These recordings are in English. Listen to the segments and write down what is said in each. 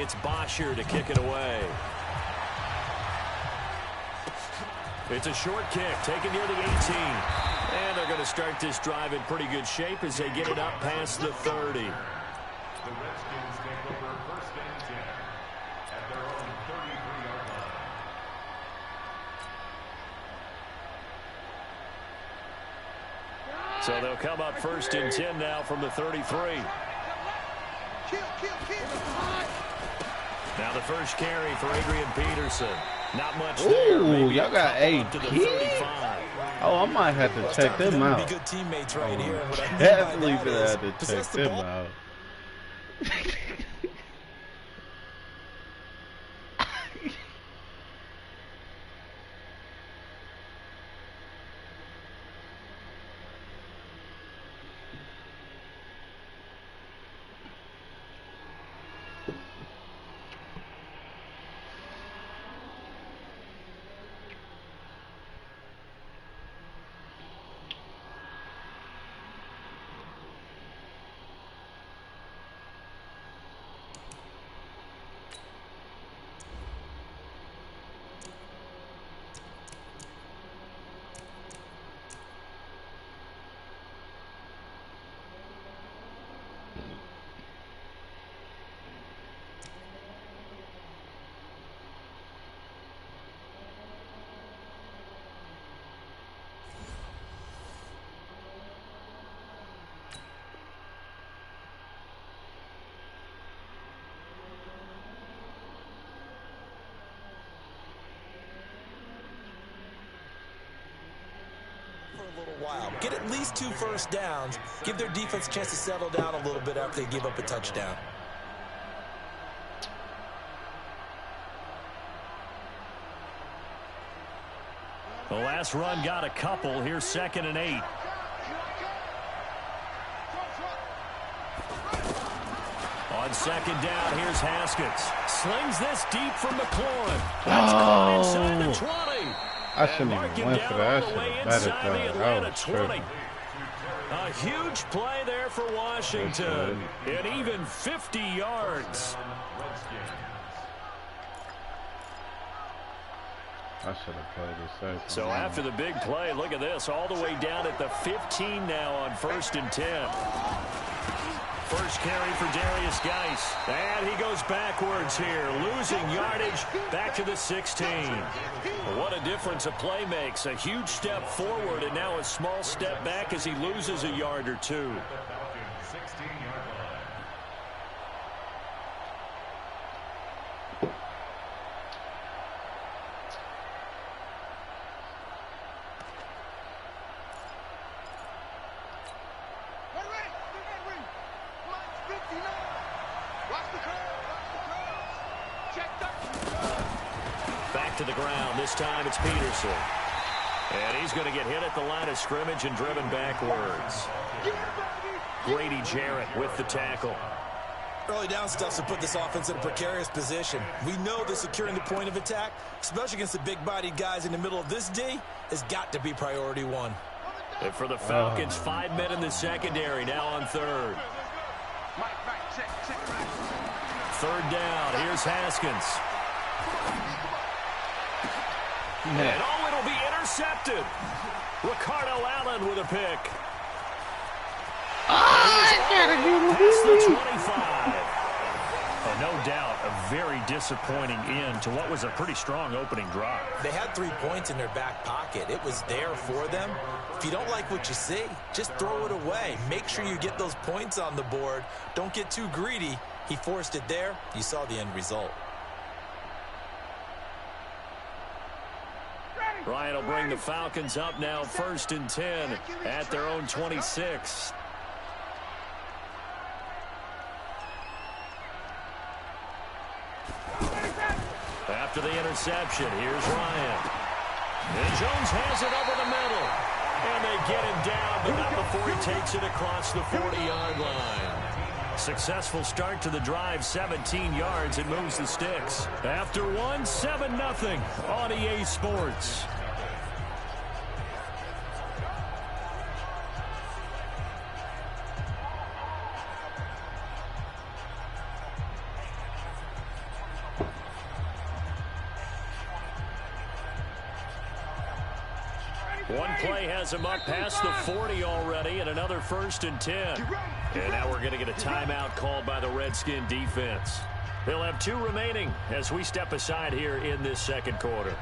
It's Bosher to kick it away. It's a short kick, taken near the 18. And they're going to start this drive in pretty good shape as they get it up past the 30. The Redskins take over first and 10 at their own 33-yard line. So they'll come up first and 10 now from the 33. Now the first carry for Adrian Peterson. Not much there. Ooh, y'all got a key? Oh, I might have to check them out. Good teammates right here. Definitely gonna have to check them out. While. Get at least 2 first downs. Give their defense a chance to settle down a little bit after they give up a touchdown. The last run got a couple. Here's 2nd and 8. On 2nd down, here's Haskins. Slings this deep from McLaurin. That's caught inside the 20. I shouldn't even went for that. I should have batted that. I was tripping. A huge play there for Washington. And even 50 yards. I should have played it safe. So after the big play, look at this. All the way down at the 15 now on 1st and 10. First carry for Darius Geis. And he goes backwards here. Losing yardage back to the 16. Well, what a difference a play makes. A huge step forward and now a small step back as he loses a yard or two. To the ground. This time it's Peterson. And he's going to get hit at the line of scrimmage and driven backwards. Grady Jarrett with the tackle. Early down stuff to put this offense in a precarious position. We know that securing the point of attack, especially against the big-bodied guys in the middle of this D, has got to be priority 1. And for the Falcons, 5 men in the secondary now on 3rd. 3rd down. Here's Haskins. And it'll be intercepted. Ricardo Allen with a pick. Past the 25. And no doubt a very disappointing end to what was a pretty strong opening drive. They had 3 points in their back pocket. It was there for them. If you don't like what you see, just throw it away. Make sure you get those points on the board. Don't get too greedy. He forced it there. You saw the end result. Ryan will bring the Falcons up now 1st and 10 at their own 26. After the interception, here's Ryan. And Jones has it over the middle. And they get him down, but not before he takes it across the 40-yard line. Successful start to the drive, 17 yards. It moves the sticks. After one, 7-0 on EA Sports. One play has him up past the 40 already, and another 1st and 10. And now we're going to get a timeout called by the Redskin defense. They'll have 2 remaining as we step aside here in this second quarter.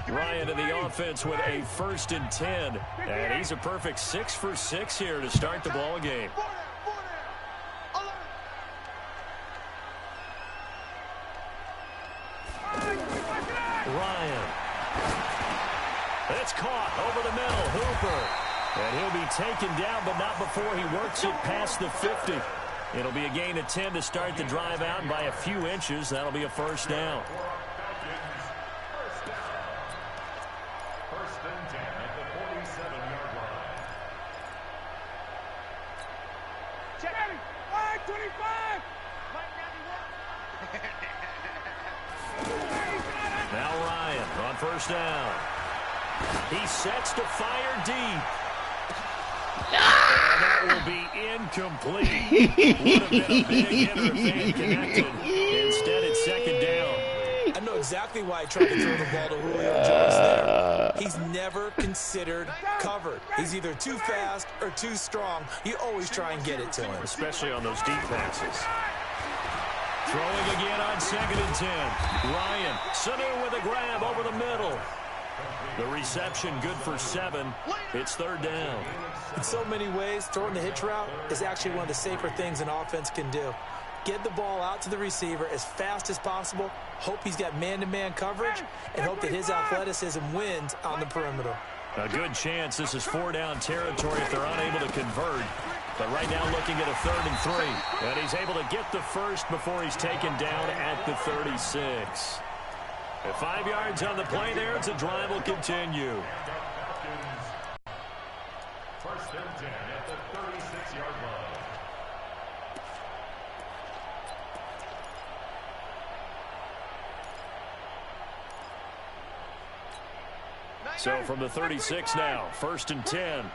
Ryan in the offense with a 1st and 10. And he's a perfect 6 for 6 here to start the ball game. Ryan. It's caught over the middle. Hooper. And he'll be taken down, but not before he works it past the 50. It'll be a gain of 10 to start the drive out, and by a few inches, that'll be a 1st down. Now Ryan on 1st down. He sets to fire deep. And that will be incomplete. Would have been a big hitter if they had connected. Instead, it's 2nd down. I know exactly why he tried to throw the ball to Julio Jones there. He's never considered covered. He's either too fast or too strong. You always try and get it to him. Especially on those deep passes. Throwing again on 2nd and 10. Ryan, Sanu with a grab over the middle. The reception good for 7. It's 3rd down. In so many ways, throwing the hitch route is actually one of the safer things an offense can do. Get the ball out to the receiver as fast as possible, hope he's got man-to-man coverage, and hope that his athleticism wins on the perimeter. A good chance this is 4-down territory if they're unable to convert. But right now looking at a 3rd and 3. And he's able to get the 1st before he's taken down at the 36. At 5 yards on the play there, the drive will continue. 1st and 10 at the 36-yard line. So from the 36 now, 1st and 10.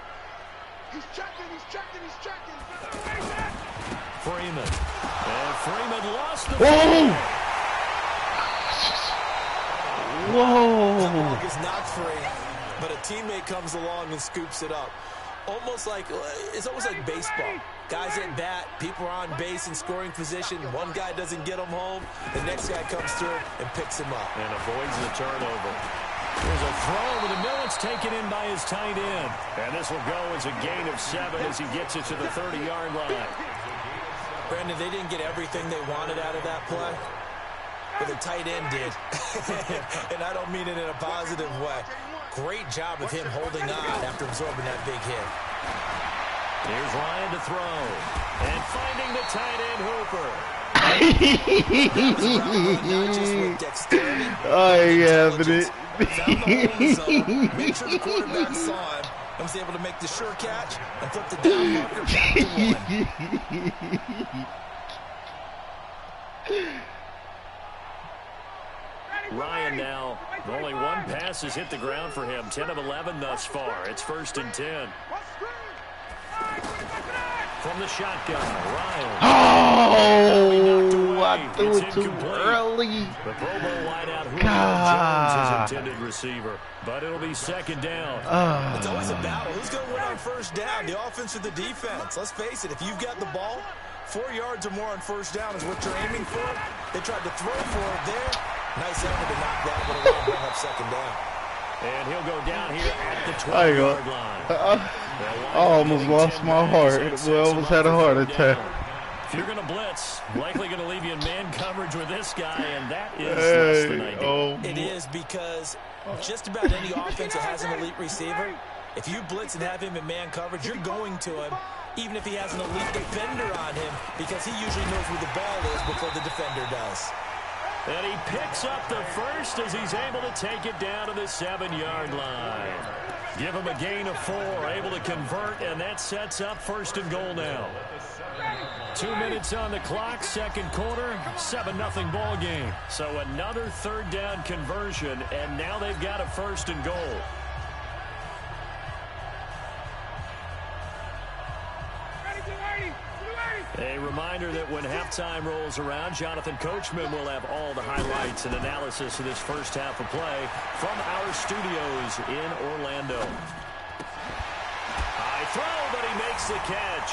He's checking. Freeman. And Freeman lost the Whoa! The ball gets knocked free, but a teammate comes along and scoops it up. It's almost like baseball. Guys at bat, people are on base in scoring position. One guy doesn't get him home. The next guy comes through and picks him up. And avoids the turnover. There's a throw over the middle. It's taken in by his tight end. And this will go as a gain of 7 as he gets it to the 30-yard line. Brandon, they didn't get everything they wanted out of that play, but the tight end did. And I don't mean it in a positive way. Great job of him holding on after absorbing that big hit. Here's Ryan to throw. And finding the tight end, Hooper. Not just with dexterity, it. found the home zone, made sure the quarterback saw him, and was able to make the sure catch and flip the down marker back to 1. Ryan now, only one pass has hit the ground for him. 10 of 11 thus far. It's 1st and 10. From the shotgun, Ryan. Oh, I threw it too early. The Pro Bowl wideout, Julio Jones, his intended receiver. But it'll be 2nd down. It's always a battle. Who's going to win on 1st down, the offense or the defense? Let's face it, if you've got the ball, 4 yards or more on 1st down is what you're aiming for. They tried to throw for it there. Nice effort to knock that, but it won't bring up 2nd down. And he'll go down here at the 12-yard line. I almost lost my heart. I almost had a heart attack. If you're going to blitz, likely going to leave you in man coverage with this guy, and that is less than ideal. It is, because just about any offense that has an elite receiver, if you blitz and have him in man coverage, you're going to him, even if he has an elite defender on him, because he usually knows where the ball is before the defender does. And he picks up the 1st as he's able to take it down to the 7-yard line. Give him a gain of 4, able to convert, and that sets up 1st and goal now. 2 minutes on the clock, second quarter, 7-0 ball game. So another 3rd down conversion, and now they've got a 1st and goal. reminder that when halftime rolls around, Jonathan Coachman will have all the highlights and analysis of this first half of play from our studios in Orlando. High throw, but he makes the catch.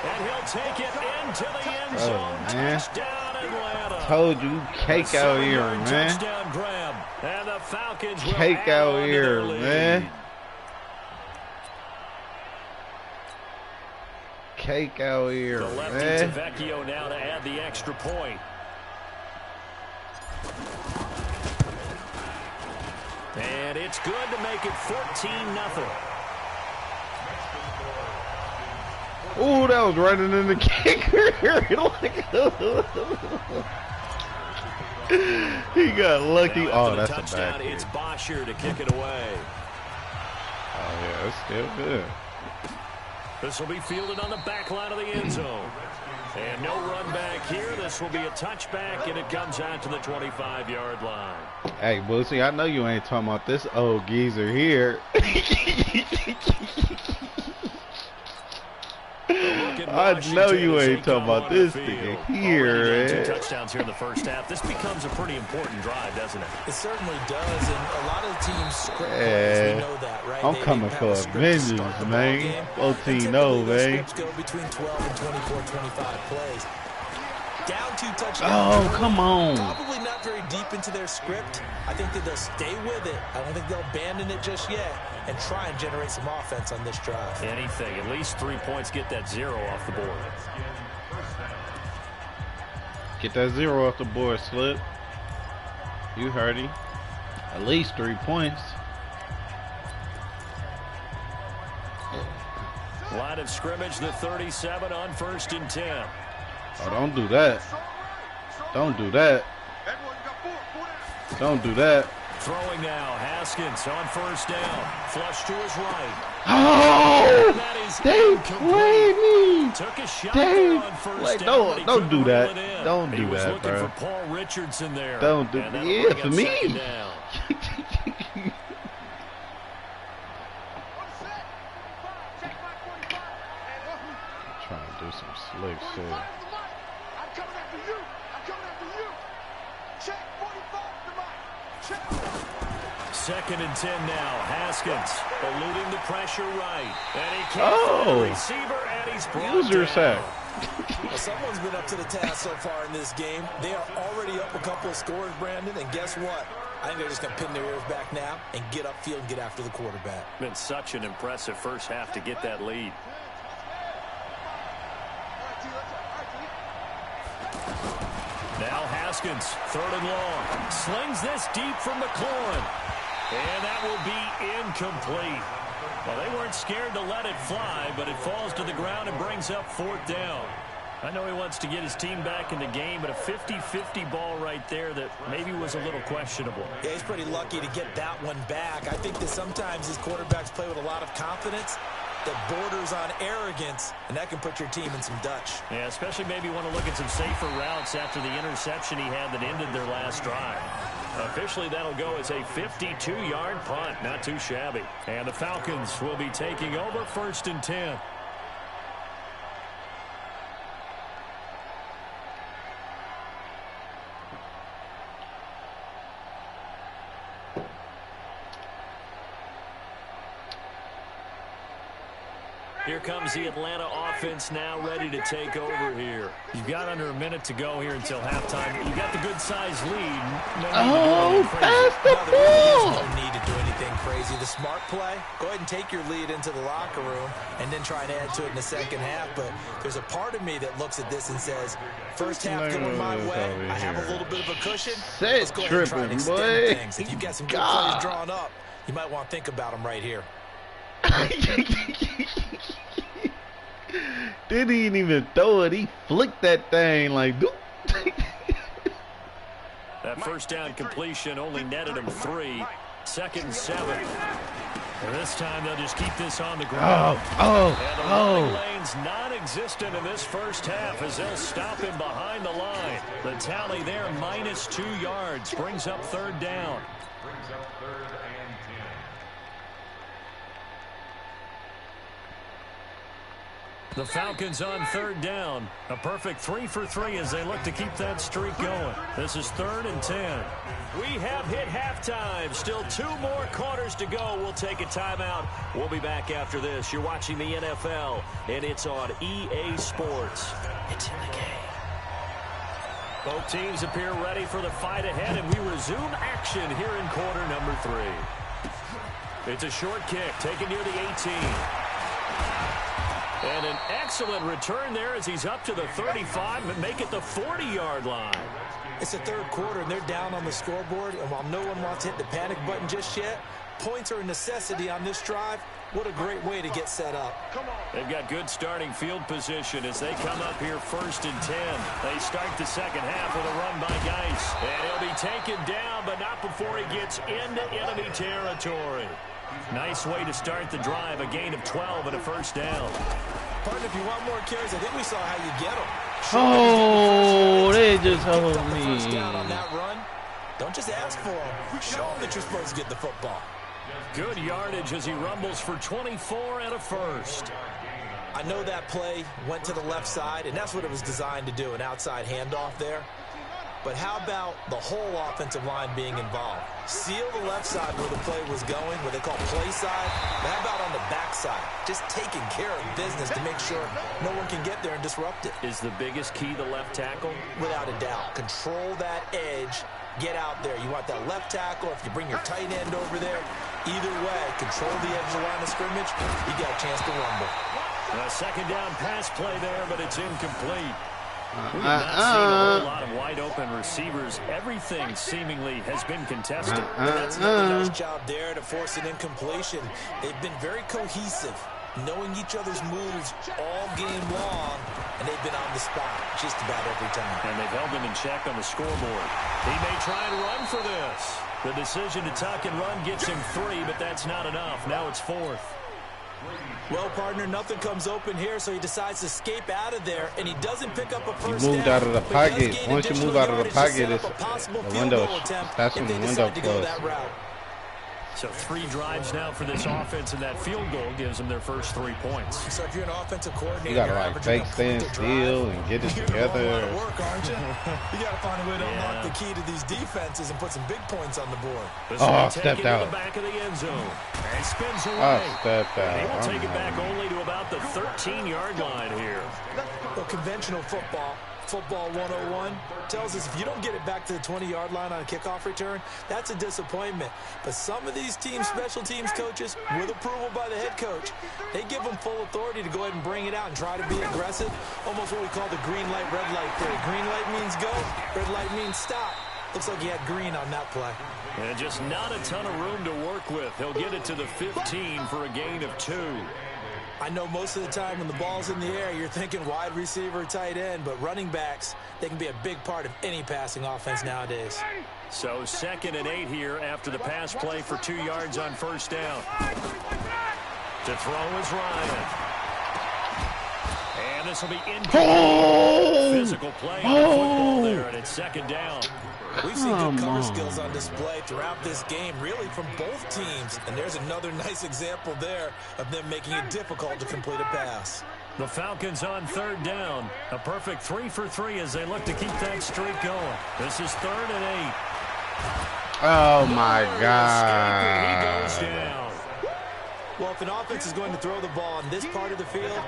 And he'll take it into the end zone. Touchdown, Atlanta. Told you, cake out here, man. Touchdown grab. And the Falcons will cake out here, man. Cake out here, the lefty man. Vecchio now to add the extra point. And it's good to make it 14-0. Oh, that was running in the kicker. He got lucky. Oh, that's a bad kick. It's Bosher to kick it away. Oh, yeah, it's still good. This will be fielded on the back line of the end zone. And no run back here. This will be a touchback, and it comes out to the 25-yard line. Hey, Boosie, I know you ain't talking about this old geezer here. I know you ain't talking about this thing here, man. 2 touchdowns here in the first half. This becomes a pretty important drive, doesn't it? It certainly does, and a lot of the teams script plays, we know that, right? I'm coming for vengeance, man. 14-0, man. Go between 12 and 24, 25 plays. Down 2 touchdowns. Oh, come on. Probably not very deep into their script. I think that they'll stay with it. I don't think they'll abandon it just yet and try and generate some offense on this drive. Anything. At least 3 points. Get that 0 off the board. Get that 0 off the board, Slip. You heard him. At least 3 points. Line of scrimmage, the 37 on 1st and 10. Oh, don't do that. Don't do that. Don't do that. Throwing now, Haskins on 1st down. Flush to his right. Oh! They played me. Took a shot They on 1st down. don't do that. Don't do he was that, looking bro. for Paul Richardson there. Don't do that. Yeah, for me. Trying to do some slick shit. I'm coming after you. I'm coming after you. Check 45 to Mike. Check. 2nd and 10 now. Haskins eluding the pressure right. And he can't Oh. find the receiver, and he's brought Use your down. sack. Well, someone's been up to the task so far in this game. They are already up a couple of scores, Brandon, and guess what? I think they're just going to pin their ears back now and get upfield and get after the quarterback. Been such an impressive first half to get that lead. Now Haskins, 3rd and long. Slings this deep from McLaurin. And that will be incomplete. Well, they weren't scared to let it fly, but it falls to the ground and brings up 4th down. I know he wants to get his team back in the game, but a 50-50 ball right there that maybe was a little questionable. Yeah, he's pretty lucky to get that one back. I think that sometimes these quarterbacks play with a lot of confidence that borders on arrogance, and that can put your team in some Dutch. Yeah, especially maybe want to look at some safer routes after the interception he had that ended their last drive. Officially, that'll go as a 52-yard punt. Not too shabby. And the Falcons will be taking over 1st and 10. Here comes the Atlanta offense now ready to take over here. You've got under a minute to go here until halftime. You've got the good-sized lead. Oh, pass the ball! No need to do anything crazy. The smart play, go ahead and take your lead into the locker room and then try and add to it in the second half. But there's a part of me that looks at this and says, first half going my way, I have a little bit of a cushion. Let's go ahead and try and extend things. If you've got some good plays drawn up, you might want to think about them right here. Didn't even throw it. He flicked that thing like. That first down completion only netted him 3. 2nd and 7. And this time they'll just keep this on the ground. And the running lane's non-existent in this first half as they'll stop him behind the line. The tally there, -2 yards, brings up 3rd down. Brings up 3rd and 10. The Falcons on third down. A perfect 3 for 3 as they look to keep that streak going. This is 3rd and 10. We have hit halftime. Still 2 more quarters to go. We'll take a timeout. We'll be back after this. You're watching the NFL, and it's on EA Sports. It's in the game. Both teams appear ready for the fight ahead, and we resume action here in quarter number 3. It's a short kick taken near the 18. And an excellent return there as he's up to the 35 and make it the 40-yard line. It's the third quarter, and they're down on the scoreboard. And while no one wants to hit the panic button just yet, points are a necessity on this drive. What a great way to get set up. They've got good starting field position as they come up here 1st and 10. They start the second half with a run by Geis. And he'll be taken down, but not before he gets into enemy territory. Nice way to start the drive, a gain of 12 and a first down. Partner, if you want more carries, I think we saw how you get them. Oh, they just hold me. First down on that run. Don't just ask for them. Show them that you're supposed to get the football. Good yardage as he rumbles for 24 and a first. I know that play went to the left side, and that's what it was designed to do, an outside handoff there. But how about the whole offensive line being involved? Seal the left side where the play was going, what they call play side. But how about on the back side? Just taking care of business to make sure no one can get there and disrupt it. Is the biggest key the left tackle? Without a doubt. Control that edge. Get out there. You want that left tackle. If you bring your tight end over there, either way, control the edge of the line of scrimmage, you got a chance to rumble. A second down pass play there, but it's incomplete. We have not seen a whole lot of wide-open receivers. Everything seemingly has been contested. That's another nice job there to force an incompletion. They've been very cohesive, knowing each other's moves all game long, and they've been on the spot just about every time. And they've held them in check on the scoreboard. He may try and run for this. The decision to tuck and run gets him 3, but that's not enough. Now it's 4th. Well, partner, nothing comes open here, so he decides to escape out of there, and he doesn't pick up a first down. You moved out of the pocket. Once you move out of the pocket, it's the window. That's when the window closes. So 3 drives now for this offense, and that field goal gives them their first 3 points. So if you're an offensive coordinator, you got to like fake stand still and get it together. You're work, aren't you? You got to find a way to unlock the key to these defenses and put some big points on the board. Oh, stepped out. The back of the end zone and spins away. Oh, stepped out. He will take it back only to about the 13-yard line here. Well, conventional football 101 tells us if you don't get it back to the 20-yard line on a kickoff return, that's a disappointment. But some of these teams, special teams coaches, with approval by the head coach, they give them full authority to go ahead and bring it out and try to be aggressive. Almost what we call the green light, red light theory. Green light means go, red light means stop. Looks like he had green on that play. And just not a ton of room to work with. He'll get it to the 15 for a gain of 2. I know most of the time when the ball's in the air, you're thinking wide receiver, tight end, but running backs, they can be a big part of any passing offense nowadays. So 2nd and 8 here after the pass play for 2 yards on first down. To throw is Ryan. And this will be incomplete. Physical play on the football there, and it's 2nd down. We've seen good cover skills on display throughout this game, really from both teams. And there's another nice example there of them making it difficult to complete a pass. The Falcons on 3rd down. A perfect 3 for 3 as they look to keep that streak going. This is 3rd and 8. Oh, my God. He goes down. Well, if an offense is going to throw the ball on this part of the field,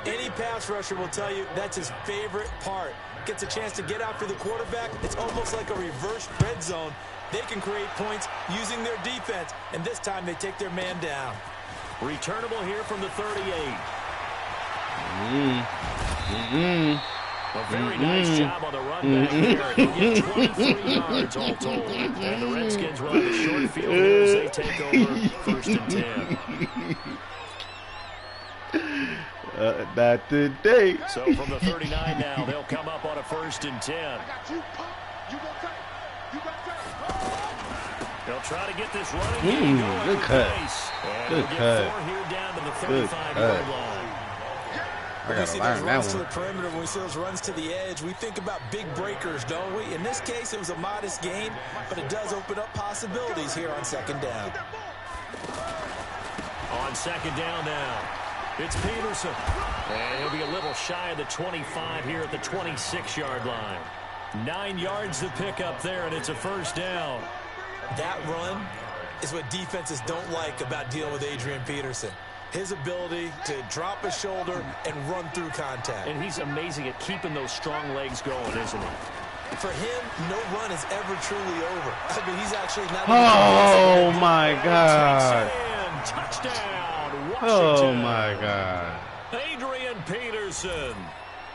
any pass rusher will tell you that's his favorite part. Gets a chance to get after the quarterback. It's almost like a reverse red zone. They can create points using their defense, and this time they take their man down. Returnable here from the 38. A very nice job on the run back here. He'll get 23 yards all told. And the Redskins will have a short field here as they take over 1st and 10. Not today. So from the 39 now, they'll come up on a 1st and 10. They'll try to get this running game going. Good cut. And Good we'll cut. get 4 here down to the 35-yard line. I we see those runs to the perimeter, when we see those runs to the edge, we think about big breakers, don't we? In this case, it was a modest gain, but it does open up possibilities here on 2nd down. On 2nd down now. It's Peterson. And he'll be a little shy of the 25 here at the 26-yard line. 9 yards to pick up there, and it's a first down. That run is what defenses don't like about dealing with Adrian Peterson. His ability to drop a shoulder and run through contact. And he's amazing at keeping those strong legs going, isn't he? For him, no run is ever truly over. I mean, he's actually not... Oh, my God. Touchdown, Washington. Oh, my God. Adrian Peterson,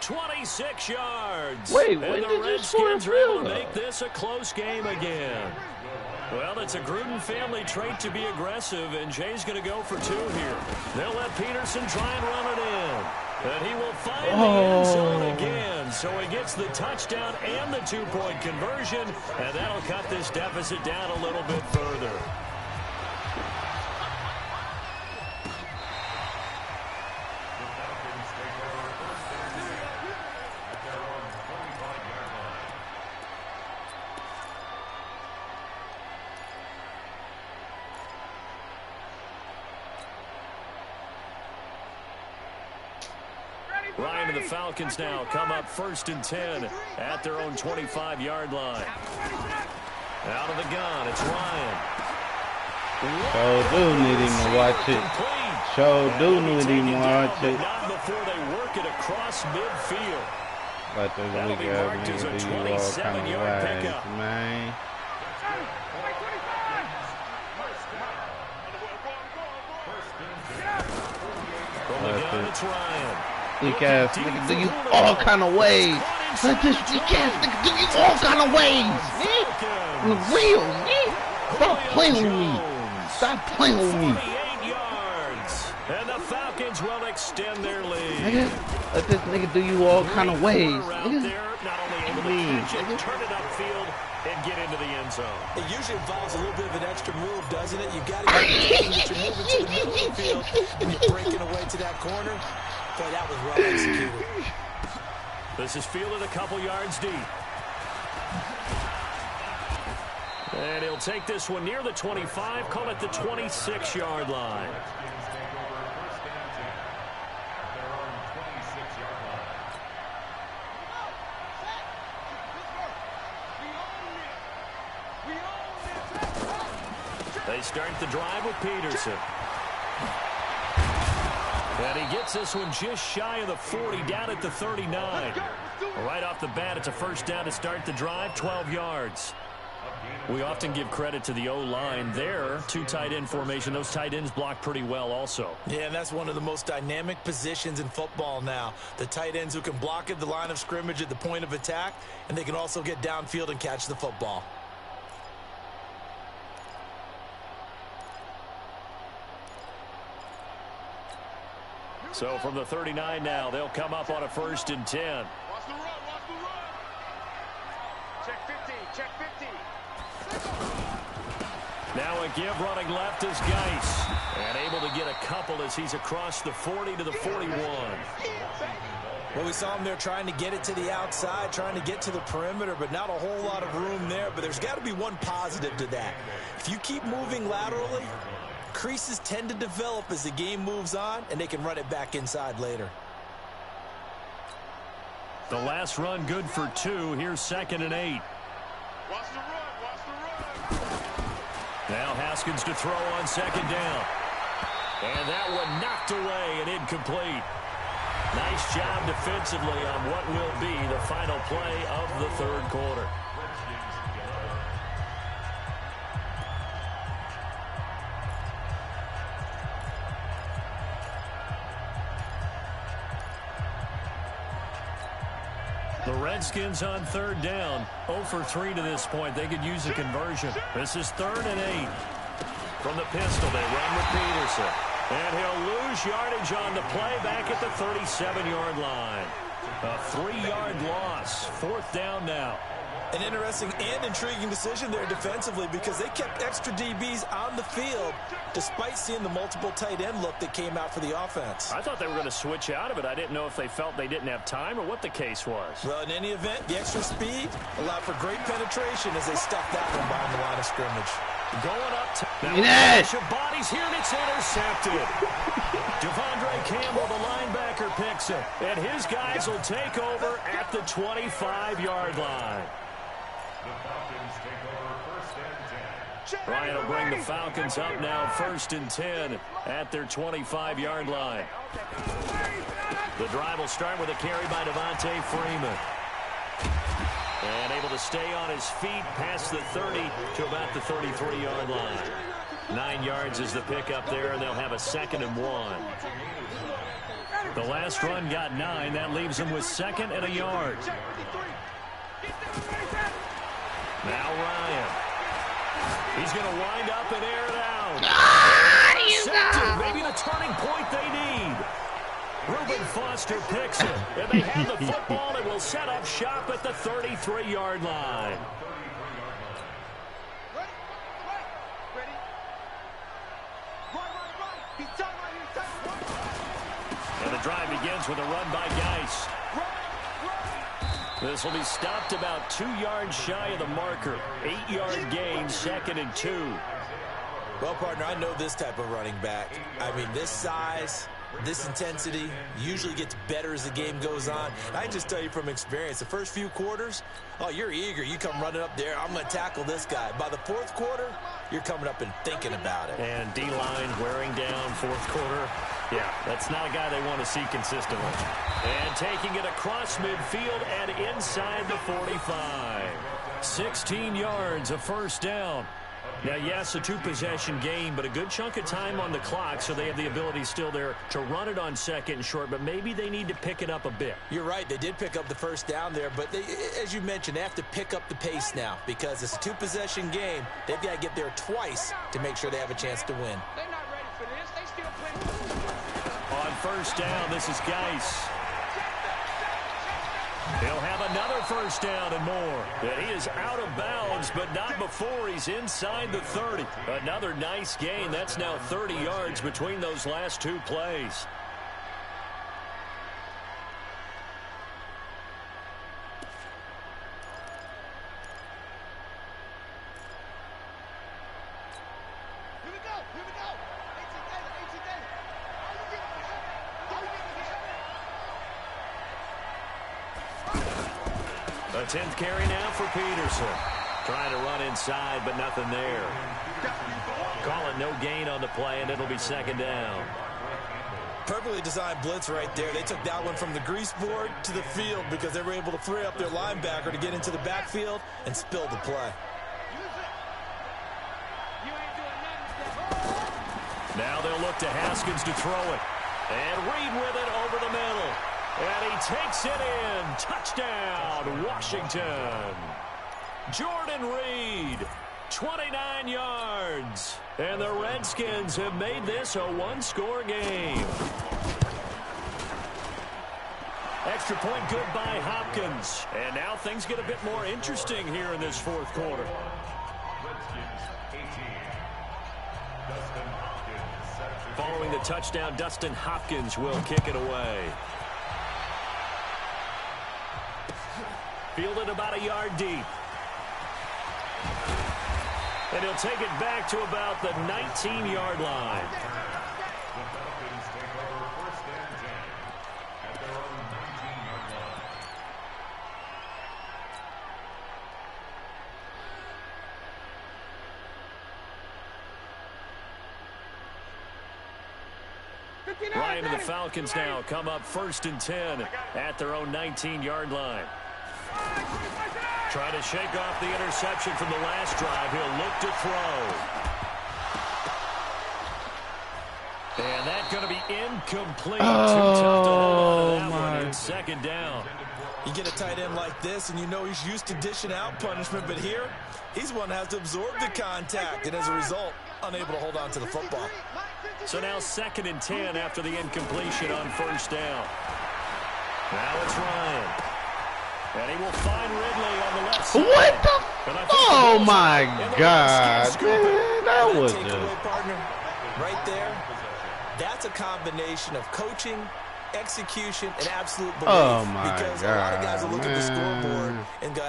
26 yards. Wait, and when the did you score a Redskins are able to field make this a close game again. Well, it's a Gruden family trait to be aggressive, and Jay's going to go for 2 here. They'll let Peterson try and run it in. And he will find the end zone again. So he gets the touchdown and the 2-point conversion, and that'll cut this deficit down a little bit further. Ryan and the Falcons now come up 1st and 10 at their own 25-yard line. Out of the gun, it's Ryan. So do need him to watch it. So do need him to watch it. Not before they work it across midfield. But this That'll week be I marked as a do you all kind of 27-yard ways, pickup. man. From the gun, it's Ryan. Weak ass nigga do you all kind of ways. Let this weak ass nigga do you all kind of ways, man. For real, man. Stop playing with me. Stop playing with me. 48 yards. And the Falcons will extend their lead. Nigga, let this nigga do you all kind of ways. Out Nigga. there, not only able to catch it, turn it upfield, and get into the end zone. It usually involves a little bit of an extra move, doesn't it? You've got to get that you're moving to the middle of the field, and you're breaking away to that corner. Boy, that was well executed. This is fielded a couple yards deep. And he'll take this one near the 25, call it the 26-yard line. They start the drive with Peterson. And he gets this one just shy of the 40, down at the 39. Right off the bat, it's a first down to start the drive, 12 yards. We often give credit to the O-line there. 2 tight end formation. Those tight ends block pretty well also. Yeah, and that's one of the most dynamic positions in football now. The tight ends who can block at the line of scrimmage at the point of attack, and they can also get downfield and catch the football. So from the 39 now, they'll come up on a 1st and 10. Watch the run, watch the run. Check 50, check 50. Now a give running left is Geis. And able to get a couple as he's across the 40 to the 41. Well, we saw him there trying to get it to the outside, trying to get to the perimeter, but not a whole lot of room there. But there's got to be one positive to that. If you keep moving laterally, creases tend to develop as the game moves on, and they can run it back inside later. The last run good for 2. Here's 2nd and 8. Watch the run, watch the run. Now Haskins to throw on 2nd down. And that one knocked away and incomplete. Nice job defensively on what will be the final play of the 3rd quarter. The Redskins on 3rd down. 0 for 3 to this point. They could use a conversion. This is 3rd and 8. From the pistol, they run with Peterson. And he'll lose yardage on the play back at the 37-yard line. A 3-yard loss. 4th down now. An interesting and intriguing decision there defensively because they kept extra DBs on the field despite seeing the multiple tight end look that came out for the offense. I thought they were going to switch out of it. I didn't know if they felt they didn't have time or what the case was. Well, in any event, the extra speed allowed for great penetration as they stuffed that one behind the line of scrimmage. Going up to Yes. bodies here, and it's intercepted. Devondre Campbell, the linebacker, picks it. And his guys will take over at the 25-yard line. The Falcons take over first and 10. Ryan will bring the Falcons up now, 1st and 10 at their 25-yard line. The drive will start with a carry by Devontae Freeman. And able to stay on his feet past the 30 to about the 33-yard line. 9 yards is the pickup there, and they'll have a 2nd and 1. The last run got 9. That leaves them with 2nd and a yard. Now Ryan. He's going to wind up and air it out. Maybe the turning point they need. Reuben Foster picks it, and they have the football and will set up shop at the 33-yard line. And the drive begins with a run by Geis. This will be stopped about 2 yards shy of the marker. 8-yard gain, 2nd and 2. Well, partner, I know this type of running back. I mean, this size, this intensity usually gets better as the game goes on. I can just tell you from experience, the first few quarters, oh, you're eager. You come running up there, I'm going to tackle this guy. By the 4th quarter, you're coming up and thinking about it. And D-line wearing down 4th quarter. Yeah, that's not a guy they want to see consistently. And taking it across midfield and inside the 45. 16 yards, a 1st down. Now, yes, a 2-possession game, but a good chunk of time on the clock, so they have the ability still there to run it on 2nd and short, but maybe they need to pick it up a bit. You're right. They did pick up the 1st down there, but they, as you mentioned, they have to pick up the pace now because it's a 2-possession game. They've got to get there twice to make sure they have a chance to win. They're not ready for this. They still playing. On 1st down, this is Geis. He'll have another 1st down and more. And he is out of bounds, but not before he's inside the 30. Another nice gain. That's now 30 yards between those last 2 plays. Here we go. Here we go. 18 Taylor. 18 Taylor. How you getting this? How you getting this? A 10th carry now for Peterson. Trying to run inside, but nothing there. Calling no gain on the play, and it'll be 2nd down. Perfectly designed blitz right there. They took that one from the grease board to the field because they were able to free up their linebacker to get into the backfield and spill the play. Now they'll look to Haskins to throw it. And Reed with it over the middle. And he takes it in. Touchdown, Washington. Jordan Reed, 29 yards. And the Redskins have made this a 1-score game. Extra point good by Hopkins. And now things get a bit more interesting here in this 4th quarter. Following the touchdown, Dustin Hopkins will kick it away. Fielded about a yard deep. And he'll take it back to about the 19-yard line. The Falcons take over first and 10 at their own 19-yard line. Ryan and the Falcons now come up 1st and 10 at their own 19-yard line. Trying to shake off the interception from the last drive. He'll look to throw. And that's going to be incomplete. Too tough to hold on to that one. It's 2nd down. You get a tight end like this, and you know he's used to dishing out punishment, but here, he's one that has to absorb the contact, and as a result, unable to hold on to the football. So now 2nd and 10 after the incompletion on 1st down. Now it's Ryan. And he will find Ridley on the left side. What the? Oh my God, man, that was just partner right there. That's a combination of coaching, execution, and absolute belief. Oh my because God, a lot of guys will look at the man. scoreboard and go,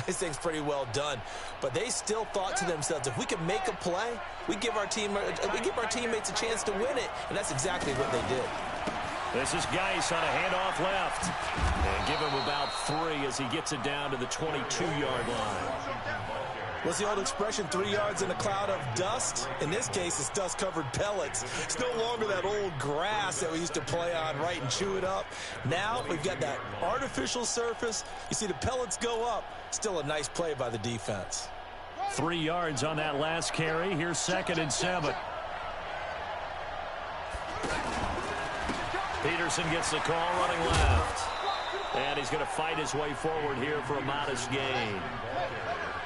This thing's pretty well done. But they still thought to themselves, if we can make a play, we give our teammates a chance to win it. And that's exactly what they did. This is Geis on a handoff left. And give him about 3 as he gets it down to the 22-yard line. What's the old expression, 3 yards in a cloud of dust? In this case, it's dust-covered pellets. It's no longer that old grass that we used to play on, right, and chew it up. Now we've got that artificial surface. You see the pellets go up. Still a nice play by the defense. 3 yards on that last carry. Here's 2nd and 7. Peterson gets the call running left. And he's going to fight his way forward here for a modest gain.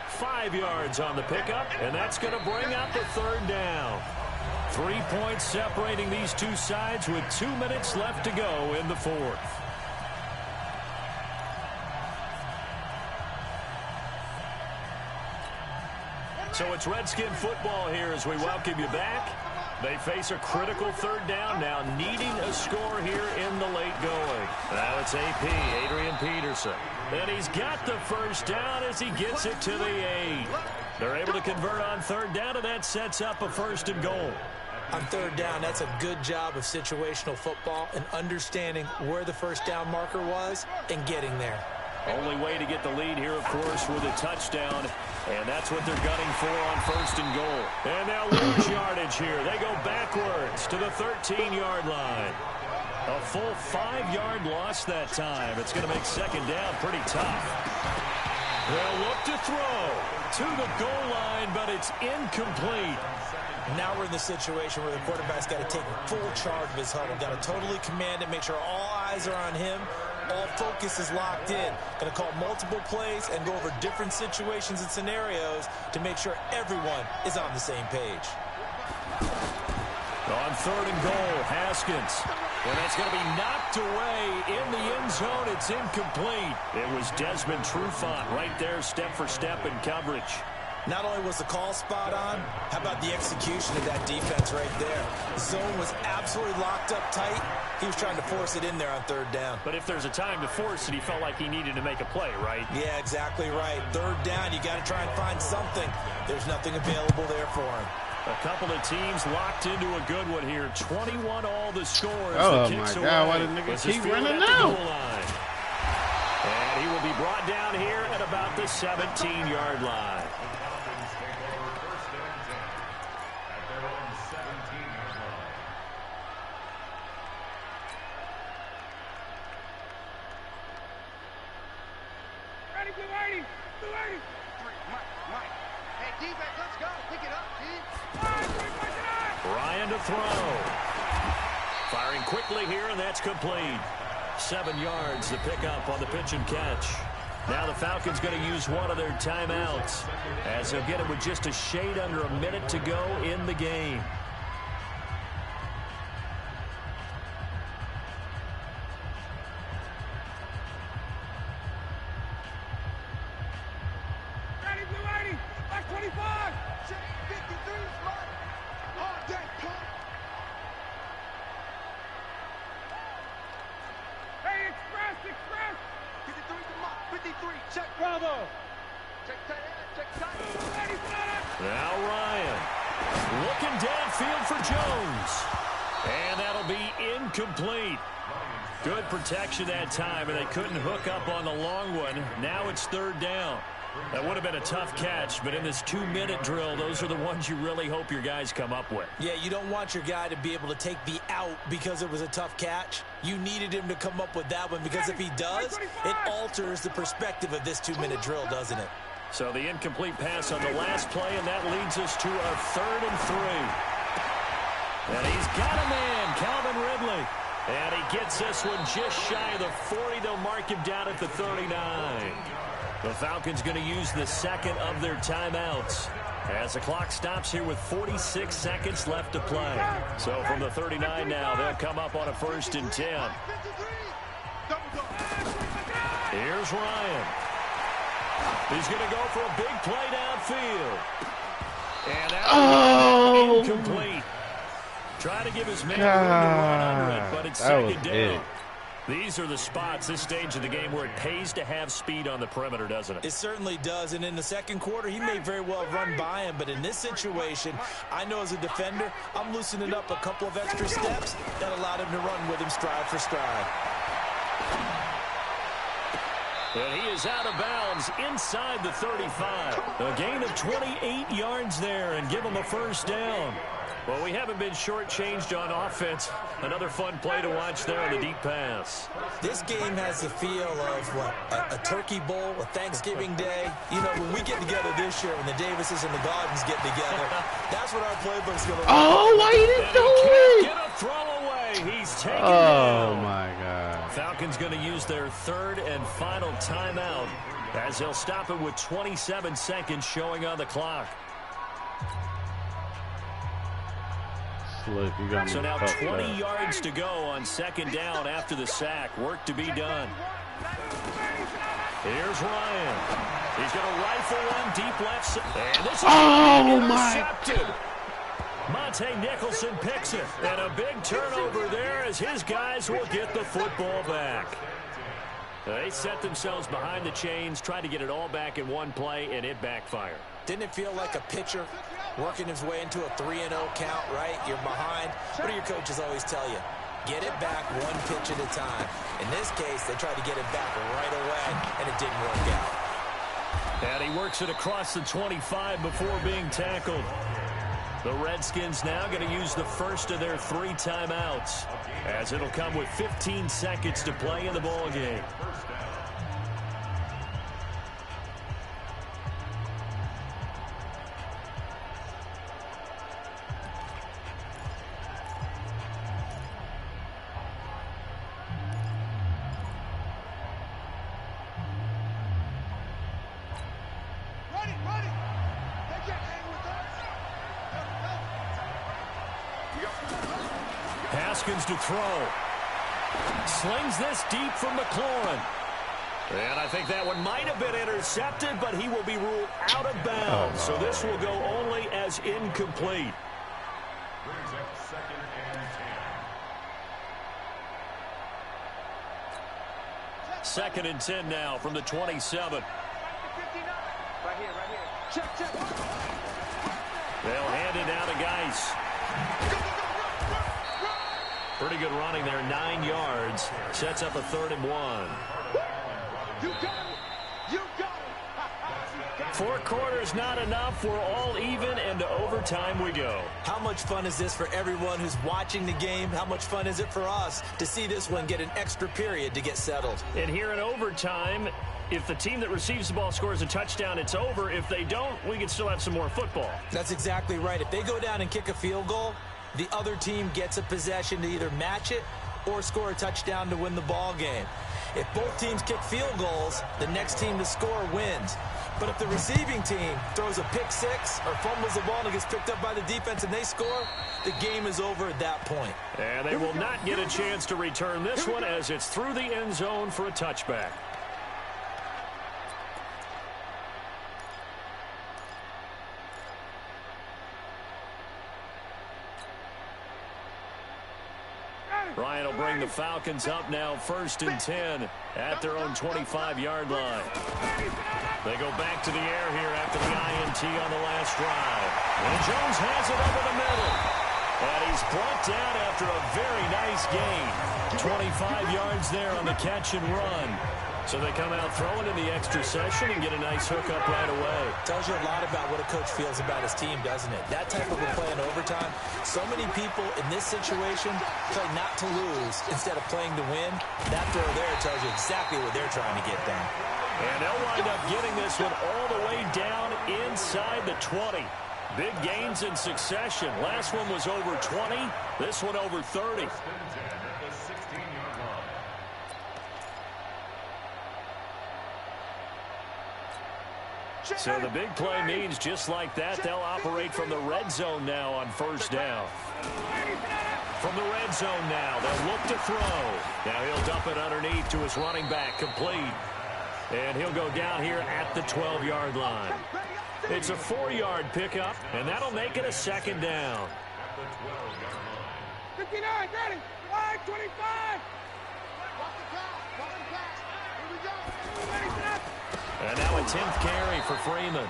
5 yards on the pickup, and that's going to bring up the 3rd down. 3 points separating these two sides with 2 minutes left to go in the 4th. So it's Redskin football here as we welcome you back. They face a critical 3rd down now, needing a score here in the late going. Now it's AP, Adrian Peterson. And he's got the 1st down as he gets it to the 8. They're able to convert on 3rd down, and that sets up a 1st and goal. On 3rd down, that's a good job of situational football and understanding where the 1st down marker was and getting there. Only way to get the lead here, of course, with a touchdown. And that's what they're gunning for on 1st and goal. And they'll lose yardage here. They go backwards to the 13-yard line. A full 5-yard loss that time. It's going to make 2nd down pretty tough. They'll look to throw to the goal line, but it's incomplete. Now we're in the situation where the quarterback's got to take full charge of his huddle. Got to totally command it, make sure all eyes are on him. All focus is locked in. Going to call multiple plays and go over different situations and scenarios to make sure everyone is on the same page. On 3rd and goal, Haskins. And that's going to be knocked away in the end zone. It's incomplete. It was Desmond Trufant right there, step for step in coverage. Not only was the call spot on, how about the execution of that defense right there? The zone was absolutely locked up tight. He was trying to force it in there on 3rd down. But if there's a time to force it, he felt like he needed to make a play, right? Yeah, exactly right. 3rd down, you got to try and find something. There's nothing available there for him. A couple of teams locked into a good one here. 21 all the scores. Oh, the my kicks God. away. Why the nigga keep running at the now? goal line. And he will be brought down here at about the 17-yard line. Ryan to throw. Firing quickly here, and that's complete. 7 yards, the pickup on the pitch and catch. Now the Falcons going to use one of their timeouts as they'll get it with just a shade under a minute to go in the game. Now Ryan looking downfield for Jones. And that'll be incomplete. Good protection that time, and they couldn't hook up on the long one. Now it's 3rd down. That would have been a tough catch, but in this 2-minute drill, those are the ones you really hope your guys come up with. Yeah, you don't want your guy to be able to take the out because it was a tough catch. You needed him to come up with that one because if he does, it alters the perspective of this 2-minute drill, doesn't it? So the incomplete pass on the last play, and that leads us to a 3rd and 3. And he's got a man, Calvin Ridley. And he gets this one just shy of the 40. They'll mark him down at the 39. The Falcons going to use the 2nd of their timeouts as the clock stops here with 46 seconds left to play. So from the 39 now, they'll come up on a 1st and 10. Here's Ryan. He's going to go for a big play downfield. And that's incomplete. Try to give his man room to run under it, but it's 2nd down. These are the spots, this stage of the game, where it pays to have speed on the perimeter, doesn't it? It certainly does, and in the second quarter, he may very well run by him, but in this situation, I know as a defender, I'm loosening up a couple of extra steps that allowed him to run with him stride for stride. And he is out of bounds inside the 35. A gain of 28 yards there and give him a first down. Well, we haven't been shortchanged on offense. Another fun play to watch there on the deep pass. This game has the feel of what, a turkey bowl, a Thanksgiving day. You know, when we get together this year, when the Davises and the Gardens get together, that's what our playbook's going to look like. Oh, why you didn't do it? Get a throw away. He's taken Oh, down. my God. Falcons going to use their third and final timeout as they'll stop it with 27 seconds showing on the clock. Look, you got me So now fucked 20 up. yards to go on second down after the sack. Work to be done. Here's Ryan. He's going to rifle one deep left. And this is intercepted. Monte Nicholson picks it. And a big turnover there as his guys will get the football back. They set themselves behind the chains, tried to get it all back in one play, and it backfired. Didn't it feel like a pitcher working his way into a 3-0 count, right? You're behind. What do your coaches always tell you? Get it back one pitch at a time. In this case, they tried to get it back right away, and it didn't work out. And he works it across the 25 before being tackled. The Redskins now going to use the first of their 3 timeouts, as it'll come with 15 seconds to play in the ballgame. Haskins to throw. Slings this deep from McLaurin. And I think that one might have been intercepted, but he will be ruled out of bounds. So this will go only as incomplete. Brings up 2nd and 10. 2nd and 10 now from the 27. Right here. Check. They'll hand it down to Geis. Pretty good running there, 9 yards. Sets up a 3rd and 1. You got it. 4 quarters not enough. We're all even, and to overtime we go. How much fun is this for everyone who's watching the game? How much fun is it for us to see this one get an extra period to get settled? And here in overtime, if the team that receives the ball scores a touchdown, it's over. If they don't, we can still have some more football. That's exactly right. If they go down and kick a field goal, the other team gets a possession to either match it or score a touchdown to win the ball game. If both teams kick field goals, the next team to score wins. But if the receiving team throws a pick six or fumbles the ball and it gets picked up by the defense and they score, the game is over at that point. And they will not get a chance to return this one as it's through the end zone for a touchback. Ryan will bring the Falcons up now 1st and 10 at their own 25-yard line. They go back to the air here after the INT on the last drive. And Jones has it over the middle. And he's brought down after a very nice gain. 25 yards there on the catch and run. So they come out throwing in the extra session and get a nice hook up right away. Tells you a lot about what a coach feels about his team, doesn't it? That type of a play in overtime. So many people in this situation play not to lose instead of playing to win. That throw there tells you exactly what they're trying to get done. And they'll wind up getting this one all the way down inside the 20. Big gains in succession. Last one was over 20. This one over 30. So the big play means just like that, they'll operate from the red zone now on 1st down. From the red zone now, they'll look to throw. Now he'll dump it underneath to his running back, complete. And he'll go down here at the 12-yard line. It's a 4-yard pickup, and that'll make it a 2nd down. 59, 30, 25. And now a 10th carry for Freeman.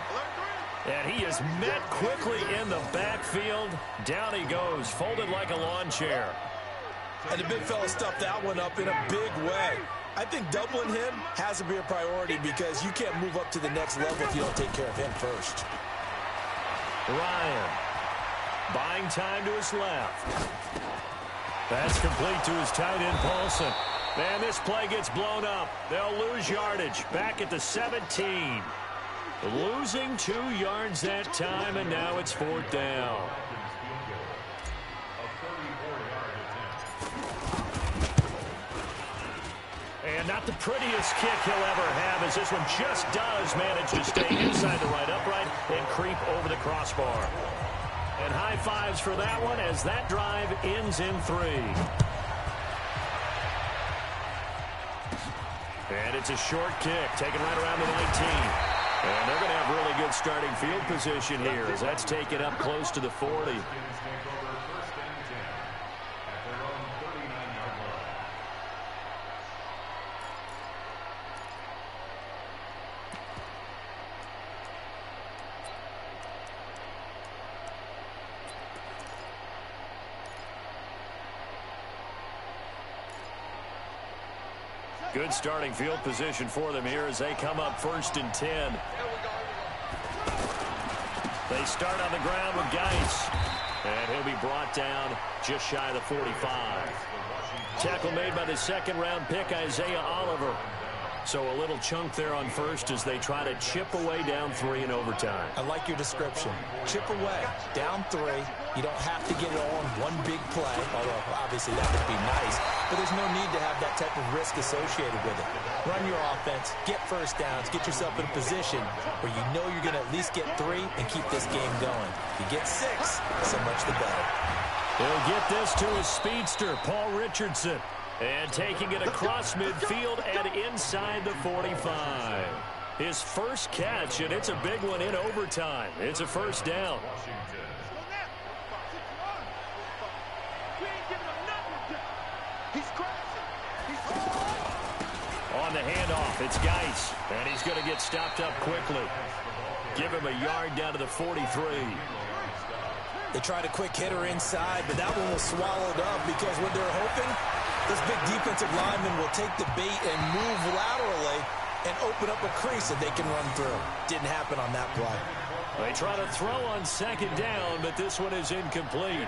And he is met quickly in the backfield. Down he goes, folded like a lawn chair. And the big fella stuffed that one up in a big way. I think doubling him has to be a priority because you can't move up to the next level if you don't take care of him first. Ryan buying time to his left. That's complete to his tight end, Paulson. And this play gets blown up. They'll lose yardage. Back at the 17. Losing 2 yards that time, and now it's 4th down. And not the prettiest kick he'll ever have, as this one just does manage to stay inside the right upright and creep over the crossbar. And high fives for that one as that drive ends in 3. And it's a short kick, taken right around the 19. And they're going to have really good starting field position here as that's taken up close to the 40. Good starting field position for them here as they come up 1st and 10. They start on the ground with Geis. And he'll be brought down just shy of the 45. Tackle made by the 2nd-round pick, Isaiah Oliver. So a little chunk there on 1st as they try to chip away down 3 in overtime. I like your description. Chip away, down 3. You don't have to get it all in one big play, although obviously that would be nice. But there's no need to have that type of risk associated with it. Run your offense, get 1st downs, get yourself in a position where you know you're going to at least get 3 and keep this game going. If you get 6, so much the better. He'll get this to his speedster, Paul Richardson. And taking it across midfield and inside the 45. His first catch, and it's a big one in overtime. It's a 1st down. On the handoff, it's Geis. And he's going to get stopped up quickly. Give him a yard down to the 43. They tried a quick hitter inside, but that one was swallowed up because what they're hoping, this big defensive lineman will take the bait and move laterally and open up a crease that they can run through. Didn't happen on that play. They try to throw on 2nd down, but this one is incomplete.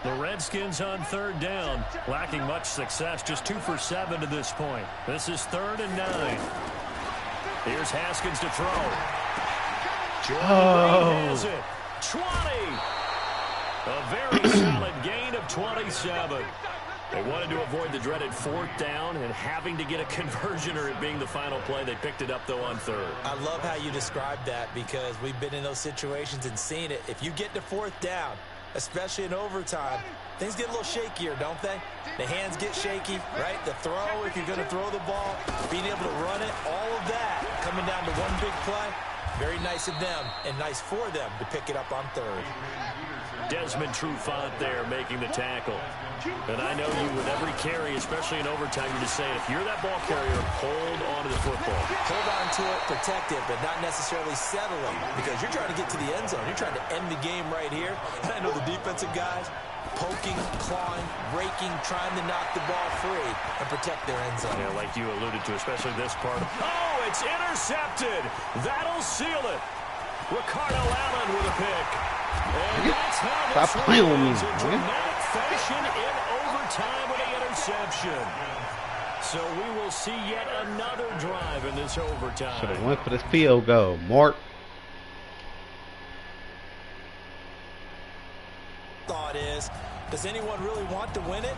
The Redskins on 3rd down, lacking much success, just 2 for 7 to this point. This is 3rd and 9. Here's Haskins to throw. Jordan has it. 20. A very solid gain of 27. They wanted to avoid the dreaded 4th down and having to get a conversion or it being the final play. They picked it up, though, on 3rd. I love how you described that because we've been in those situations and seen it. If you get to 4th down, especially in overtime, things get a little shakier, don't they? The hands get shaky, right? The throw, if you're going to throw the ball, being able to run it, all of that coming down to one big play. Very nice of them and nice for them to pick it up on 3rd. Desmond Trufant there making the tackle. And I know you with every carry, especially in overtime, you're just saying, if you're that ball carrier, hold on to the football. Hold on to it, protect it, but not necessarily settling because you're trying to get to the end zone. You're trying to end the game right here. And I know the defensive guys poking, clawing, raking, trying to knock the ball free and protect their end zone. Yeah, like you alluded to, especially this part. Oh, it's intercepted. That'll seal it. Ricardo Allen with a pick. And that's how Stop playing with me, in dramatic fashion in overtime with the interception. So we will see yet another drive in this overtime. Should have went for this field goal, Mark. Thought is, does anyone really want to win it?